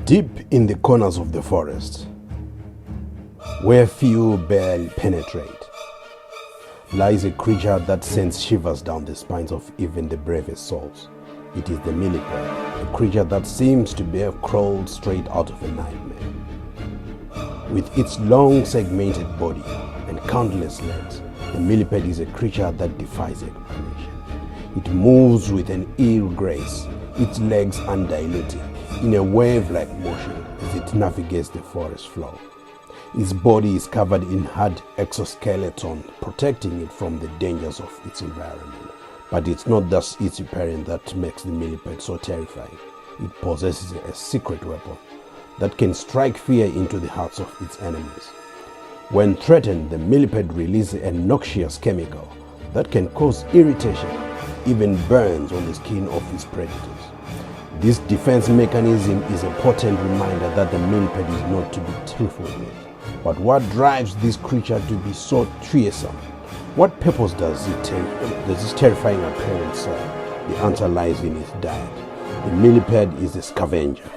Deep in the corners of the forest, where few barely penetrate, lies a creature that sends shivers down the spines of even the bravest souls. It is the millipede, a creature that seems to have crawled straight out of a nightmare. With its long segmented body and countless legs, the millipede is a creature that defies explanation. It moves with an eerie grace, its legs undiluted, in a wave-like motion as it navigates the forest floor. Its body is covered in hard exoskeleton, protecting it from the dangers of its environment. But it's not just its appearance that makes the millipede so terrifying. It possesses a secret weapon that can strike fear into the hearts of its enemies. When threatened, the millipede releases a noxious chemical that can cause irritation, even burns on the skin of its predators. This defense mechanism is a potent reminder that the millipede is not to be trifled with. But what drives this creature to be so fearsome? What purpose does this terrifying appearance serve? The answer lies in its diet. The millipede is a scavenger.